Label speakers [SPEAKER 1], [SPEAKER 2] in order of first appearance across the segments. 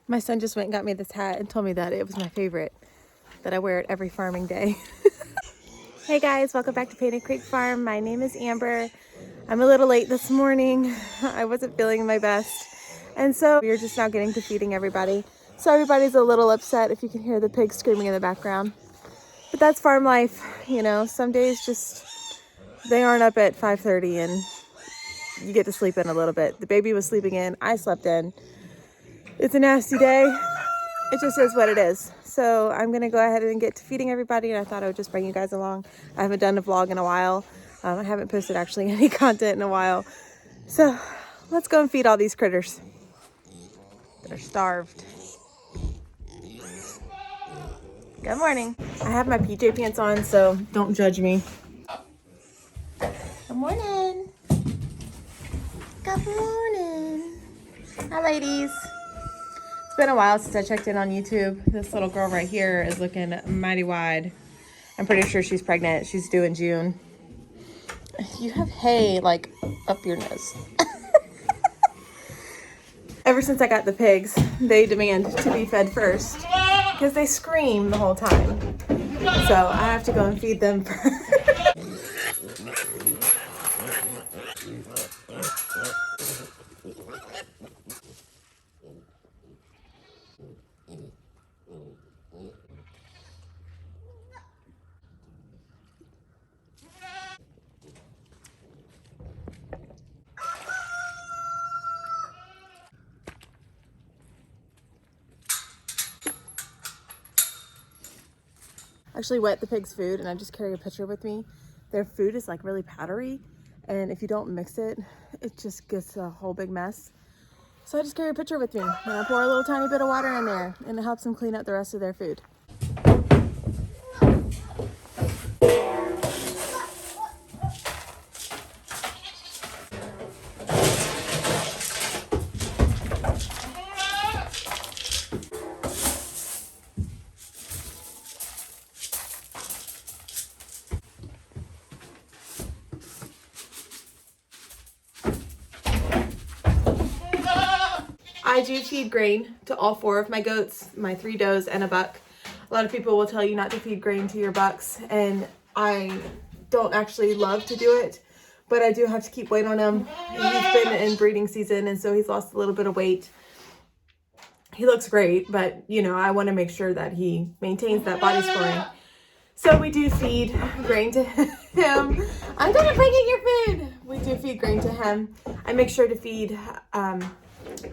[SPEAKER 1] My son just went and got me this hat and told me that it was my favorite, that I wear it every farming day. Hey guys, welcome back to Painted Creek Farm. My name is Amber. I'm a little late this morning. I wasn't feeling my best. And so we're just now getting to feeding everybody. So everybody's a little upset if you can hear the pigs screaming in the background. But that's farm life, you know. Some days just, they aren't up at 5:30 and you get to sleep in a little bit. The baby was sleeping in, I slept in. It's a nasty day. It just is what it is. So I'm gonna go ahead and get to feeding everybody, and I thought I would just bring you guys along. I haven't done a vlog in a while. I haven't posted actually any content in a while. So let's go and feed all these critters. They're starved. Good morning. I have my PJ pants on, so don't judge me. Good morning. Good morning. Hi, ladies. It's been a while since I checked in on YouTube. This little girl right here is looking mighty wide. I'm pretty sure she's pregnant. She's due in June. You have hay like up your nose. Ever since I got the pigs, they demand to be fed first because they scream the whole time. So I have to go and feed them first. Actually wet the pigs' food, and I just carry a pitcher with me. Their food is like really powdery, and if you don't mix it, it just gets a whole big mess. So I just carry a pitcher with me, and I pour a little tiny bit of water in there, and it helps them clean up the rest of their food. I do feed grain to all 4 of my goats, my 3 does and a buck. A lot of people will tell you not to feed grain to your bucks, and I don't actually love to do it, but I do have to keep weight on him. He's been in breeding season, and so he's lost a little bit of weight. He looks great, but you know, I want to make sure that he maintains that body scoring. So we do feed grain to him. I'm gonna bring in your food. We do feed grain to him. I make sure to feed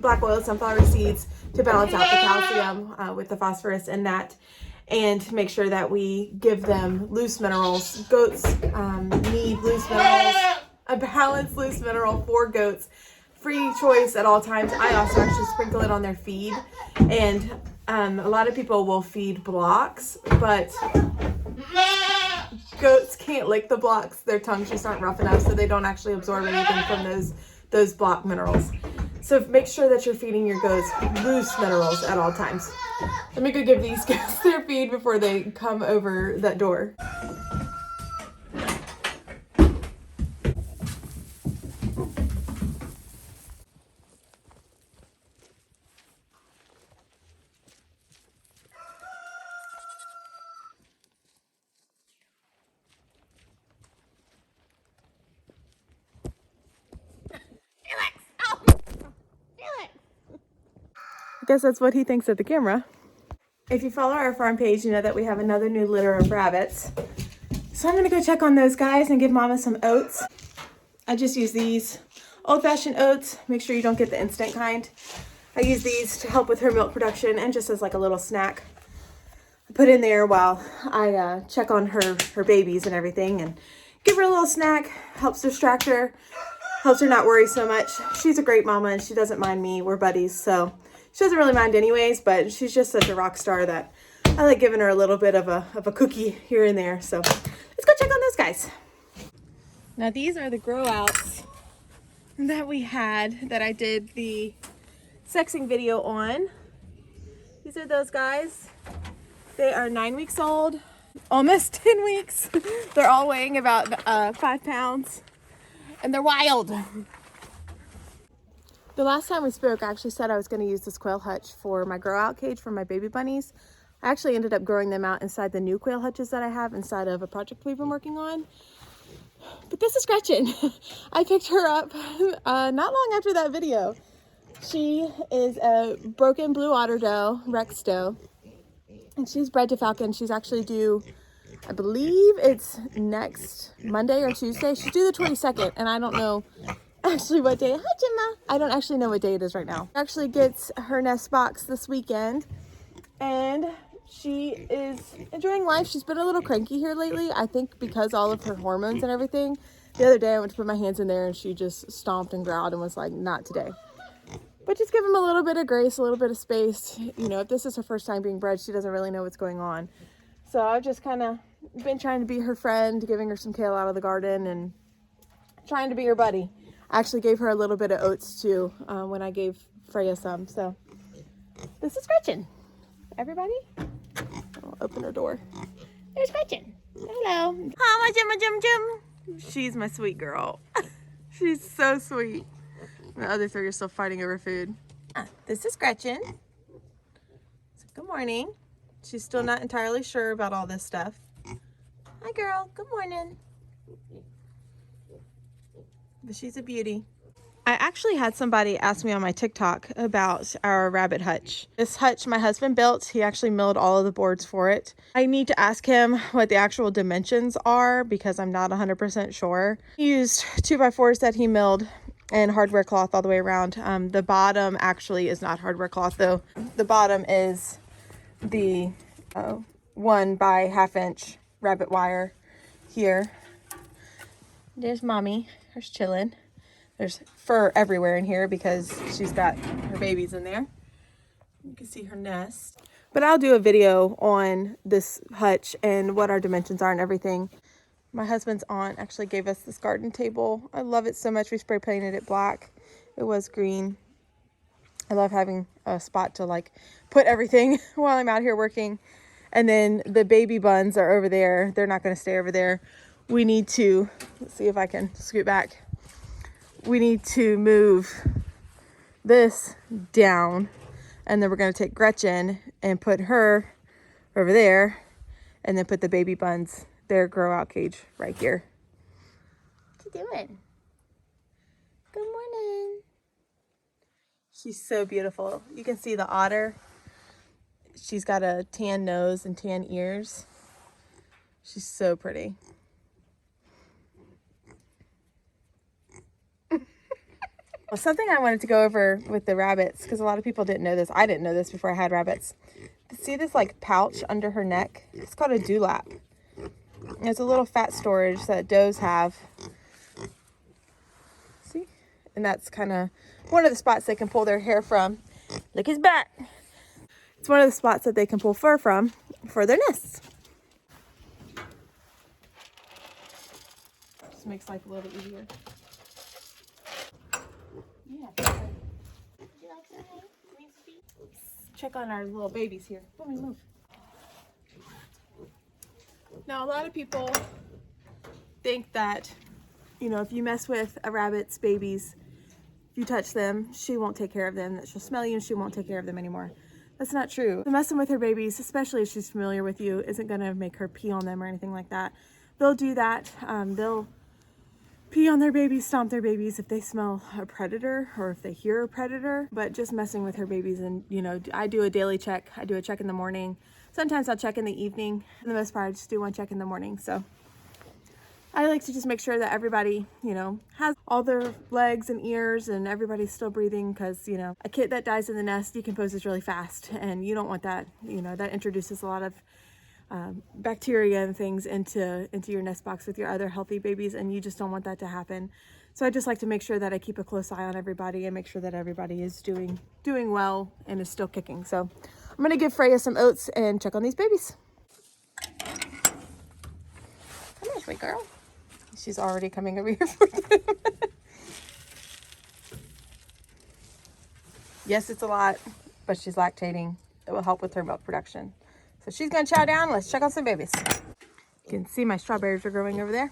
[SPEAKER 1] black oil sunflower seeds to balance out the calcium with the phosphorus in that, and make sure that we give them loose minerals. Goats need loose minerals, a balanced loose mineral for goats. Free choice at all times. I also actually sprinkle it on their feed, and a lot of people will feed blocks, but goats can't lick the blocks. Their tongues just aren't rough enough, so they don't actually absorb anything from those block minerals. So make sure that you're feeding your goats loose minerals at all times. Let me go give these goats their feed before they come over that door. I guess that's what he thinks of the camera. If you follow our farm page, you know that we have another new litter of rabbits. So I'm gonna go check on those guys and give Mama some oats. I just use these old-fashioned oats. Make sure you don't get the instant kind. I use these to help with her milk production and just as like a little snack. I put in there while I check on her babies and everything, and give her a little snack. Helps distract her, helps her not worry so much. She's a great mama and she doesn't mind me. We're buddies, so she doesn't really mind anyways, but she's just such a rock star that I like giving her a little bit of a cookie here and there. So let's go check on those guys. Now these are the grow outs that we had that I did the sexing video on. These are those guys. They are 9 weeks old, almost 10 weeks. They're all weighing about 5 pounds, and they're wild. The last time we spoke, I actually said I was going to use this quail hutch for my grow out cage for my baby bunnies. I actually ended up growing them out inside the new quail hutches that I have inside of a project we've been working on. But this is Gretchen. I picked her up not long after that video. She is a broken blue otter doe, Rex doe, and she's bred to falcon. She's actually due, I believe it's next Monday or Tuesday. She's due the 22nd, and I don't know actually what day. Hi, Gemma. I don't actually know what day it is right now. She actually gets her nest box this weekend, and she is enjoying life. She's been a little cranky here lately, I think because all of her hormones and everything. The other day I went to put my hands in there and she just stomped and growled and was like, not today. But just give them a little bit of grace, a little bit of space. You know, if this is her first time being bred, she doesn't really know what's going on. So I've just kind of been trying to be her friend, giving her some kale out of the garden and trying to be her buddy. I actually gave her a little bit of oats too when I gave Freya some. So this is Gretchen. Everybody, I'll open her door. There's Gretchen. Hello. Hi, my Jim. She's my sweet girl. She's so sweet. The other three are still fighting over food. This is Gretchen. So good morning. She's still not entirely sure about all this stuff. Hi, girl. Good morning. But she's a beauty. I actually had somebody ask me on my TikTok about our rabbit hutch. This hutch my husband built. He actually milled all of the boards for it. I need to ask him what the actual dimensions are because I'm not 100% sure. He used 2x4s that he milled and hardware cloth all the way around. The bottom actually is not hardware cloth though. The bottom is the 1 by 1/2 inch rabbit wire here. There's mommy. Her's chilling. There's fur everywhere in here because she's got her babies in there. You can see her nest. But I'll do a video on this hutch and what our dimensions are and everything. My husband's aunt actually gave us this garden table. I love it so much. We spray painted it black. It was green. I love having a spot to like put everything while I'm out here working. And then the baby buns are over there. They're not going to stay over there. We need to, let's see if I can scoot back. We need to move this down, and then we're going to take Gretchen and put her over there, and then put the baby buns, their grow out cage right here. What you doing? Good morning. She's so beautiful. You can see the otter. She's got a tan nose and tan ears. She's so pretty. Well, something I wanted to go over with the rabbits, because a lot of people didn't know this. I didn't know this before I had rabbits. See this like pouch under her neck? It's called a dewlap. It's a little fat storage that does have. See? And that's kind of one of the spots they can pull their hair from. Look his back. It's one of the spots that they can pull fur from for their nests. Just makes life a little bit easier. Yeah. Check on our little babies here. Let me move. Now, a lot of people think that, you know, if you mess with a rabbit's babies, if you touch them, she won't take care of them, that she'll smell you and she won't take care of them anymore. That's not true. Messing with her babies, especially if she's familiar with you, isn't going to make her pee on them or anything like that. They'll do that. They'll pee on their babies, stomp their babies if they smell a predator or if they hear a predator. But just messing with her babies, and you know, I do a daily check. I do a check in the morning. Sometimes I'll check in the evening. For the most part, I just do one check in the morning. So I like to just make sure that everybody, you know, has all their legs and ears and everybody's still breathing, because, you know, a kid that dies in the nest decomposes really fast and you don't want that. You know, that introduces a lot of bacteria and things into your nest box with your other healthy babies, and you just don't want that to happen. So I just like to make sure that I keep a close eye on everybody and make sure that everybody is doing well and is still kicking. So I'm going to give Freya some oats and check on these babies. Come here, sweet girl. She's already coming over here for them. Yes, it's a lot, but she's lactating. It will help with her milk production. So she's going to chow down. Let's check on some babies. You can see my strawberries are growing over there.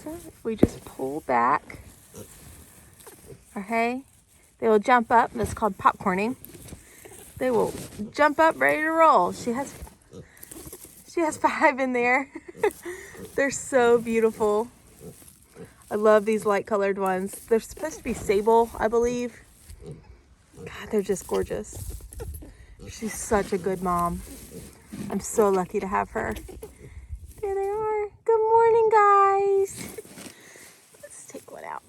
[SPEAKER 1] So if we just pull back our hay, They will jump up. That's called popcorning. They will jump up, ready to roll. She has 5 in there. They're so beautiful. I love these light colored ones. They're supposed to be sable, I believe. God, they're just gorgeous. She's such a good mom. I'm so lucky to have her. There they are. Good morning, guys. Let's take one out.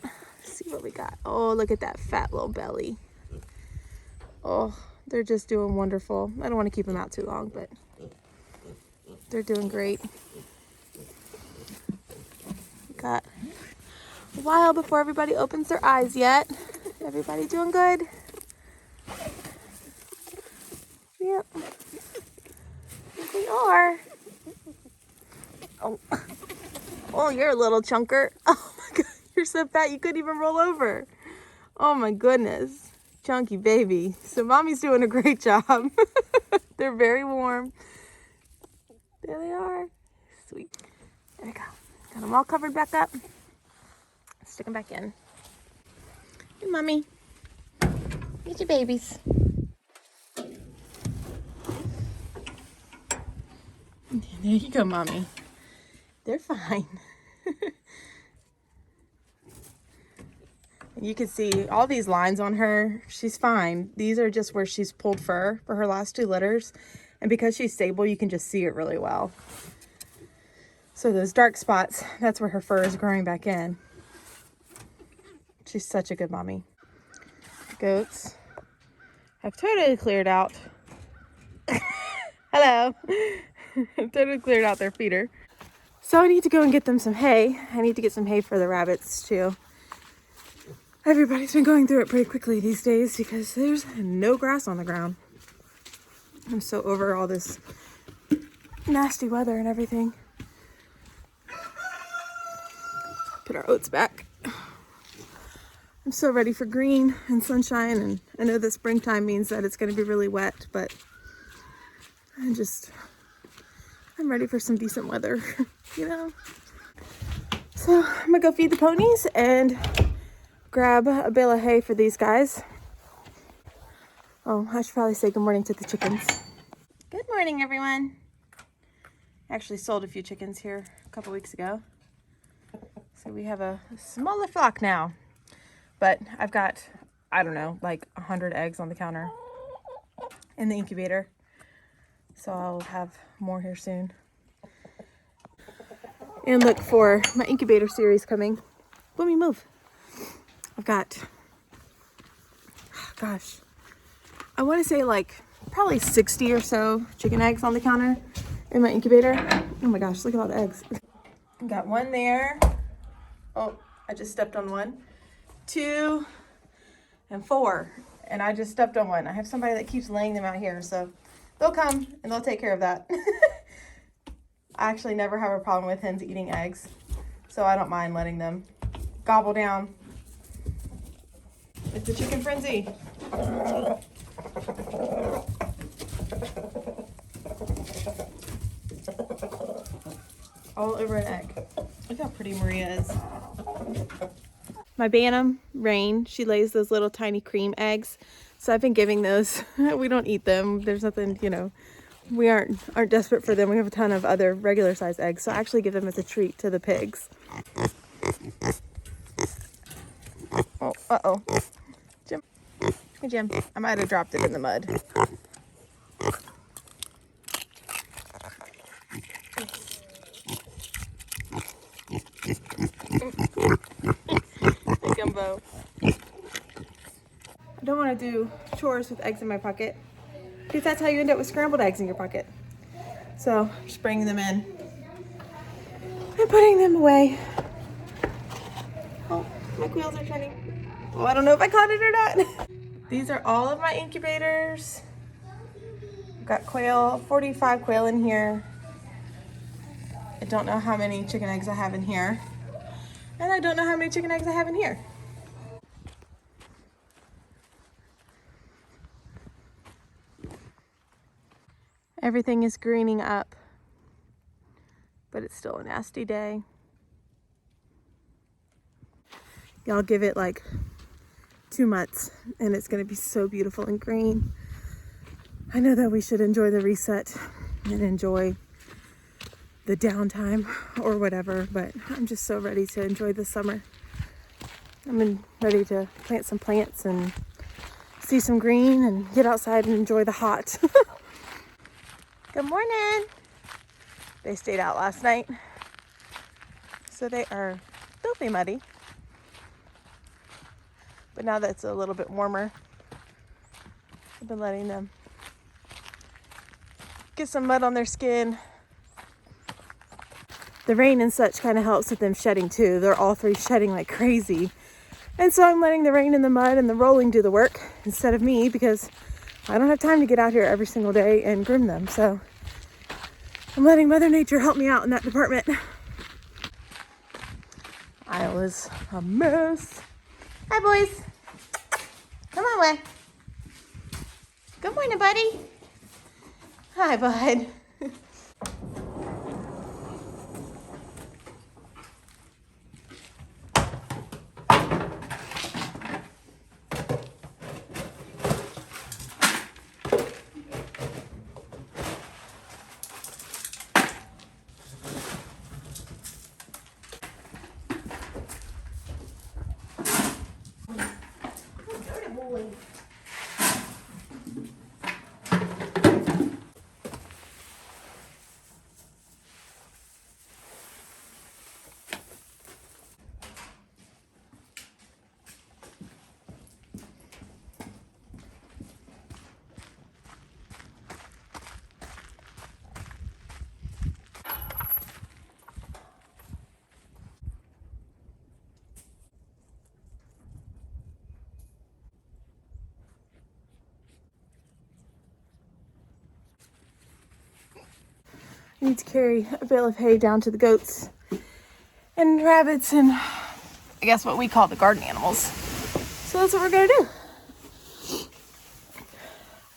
[SPEAKER 1] See what we got. Oh, look at that fat little belly. Oh, they're just doing wonderful. I don't want to keep them out too long, but they're doing great. Got a while before everybody opens their eyes yet. Everybody doing good? Yep. Here they are. Oh, you're a little chunker. Oh my God, you're so fat you couldn't even roll over. Oh my goodness, chunky baby. So mommy's doing a great job. They're very warm. There they are. Sweet. There we go. Got them all covered back up. Stick them back in. Hey, mommy. Get your babies. There you go, mommy. They're fine. You can see all these lines on her. She's fine. These are just where she's pulled fur for her last 2 litters. And because she's stable, you can just see it really well. So those dark spots, that's where her fur is growing back in. She's such a good mommy. Goats have totally cleared out. Hello. Totally cleared out their feeder. So I need to go and get them some hay. I need to get some hay for the rabbits too. Everybody's been going through it pretty quickly these days because there's no grass on the ground. I'm so over all this nasty weather and everything. Put our oats back. I'm so ready for green and sunshine, and I know the springtime means that it's going to be really wet, but I'm ready for some decent weather, you know? So I'm gonna go feed the ponies and grab a bale of hay for these guys. Oh, I should probably say good morning to the chickens. Good morning, everyone. Actually sold a few chickens here a couple weeks ago. So we have a smaller flock now, but I've got, I don't know, like 100 eggs on the counter in the incubator. So I'll have more here soon. And look for my incubator series coming. Let me move. I've got, gosh, I want to say like probably 60 or so chicken eggs on the counter in my incubator. Oh my gosh, look at all the eggs. Got one there. Oh, I just stepped on one. 2 and 4. And I just stepped on one. I have somebody that keeps laying them out here, so they'll come and they'll take care of that. I actually never have a problem with hens eating eggs, so I don't mind letting them gobble down. It's a chicken frenzy. All over an egg. Look how pretty Maria is. My Bantam, Rain, she lays those little tiny cream eggs. So I've been giving those. We don't eat them. There's nothing, you know, we aren't desperate for them. We have a ton of other regular size eggs. So I actually give them as a treat to the pigs. Oh, uh-oh. Jim. Hey, Jim. I might have dropped it in the mud. Gumbo. I don't want to do chores with eggs in my pocket, because that's how you end up with scrambled eggs in your pocket. So I'm just bringing them in and putting them away. Oh, my wheels are turning. Oh, I don't know if I caught it or not. These are all of my incubators. I've got quail, 45 quail in here. I don't know how many chicken eggs I have in here. And I don't know how many chicken eggs I have in here. Everything is greening up, but it's still a nasty day. Y'all give it like 2 months, and it's going to be so beautiful and green. I know that we should enjoy the reset and enjoy the downtime or whatever, but I'm just so ready to enjoy the summer. Ready to plant some plants and see some green and get outside and enjoy the hot. Good morning. They stayed out last night, so they are filthy muddy. But now that it's a little bit warmer, I've been letting them get some mud on their skin. The rain and such kind of helps with them shedding too. They're all three shedding like crazy. And so I'm letting the rain and the mud and the rolling do the work instead of me, because I don't have time to get out here every single day and groom them. So I'm letting Mother Nature help me out in that department. I was a mess. Hi, boys. Come on, way. Good morning, buddy. Hi, bud. I need to carry a bale of hay down to the goats and rabbits and I guess what we call the garden animals. So that's what we're gonna do.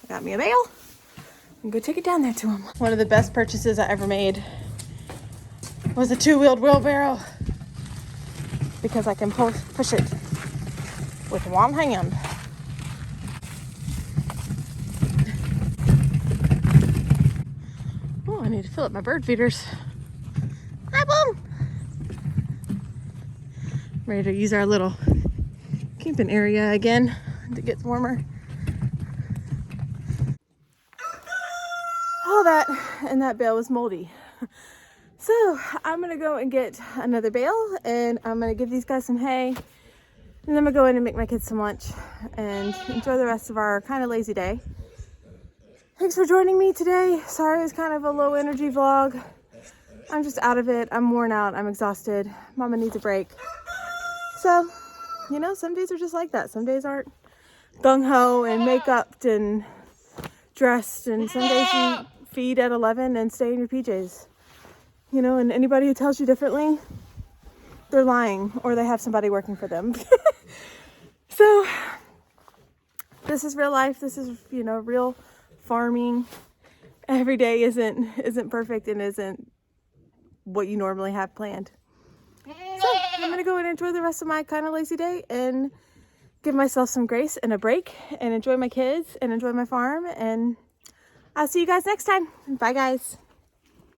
[SPEAKER 1] I got me a bale. I'm gonna go take it down there to them. One of the best purchases I ever made was a 2-wheeled wheelbarrow, because I can push it with one hand. Oh, I need to fill up my bird feeders. Hi, Boom. Ready to use our little camping area again to get warmer. All that and that bale was moldy. So I'm gonna go and get another bale and I'm gonna give these guys some hay, and then I'm gonna go in and make my kids some lunch and enjoy the rest of our kind of lazy day. Thanks for joining me today. Sorry it's kind of a low energy vlog. I'm just out of it. I'm worn out. I'm exhausted. Mama needs a break. So, you know, some days are just like that. Some days aren't gung-ho and make-upped and dressed, and some days you feed at 11 and stay in your PJs. You know, and anybody who tells you differently, they're lying or they have somebody working for them. So, this is real life. This is, you know, real farming. Every day isn't perfect and isn't what you normally have planned. So I'm gonna go and enjoy the rest of my kind of lazy day and give myself some grace and a break and enjoy my kids and enjoy my farm, and I'll see you guys next time. Bye, guys.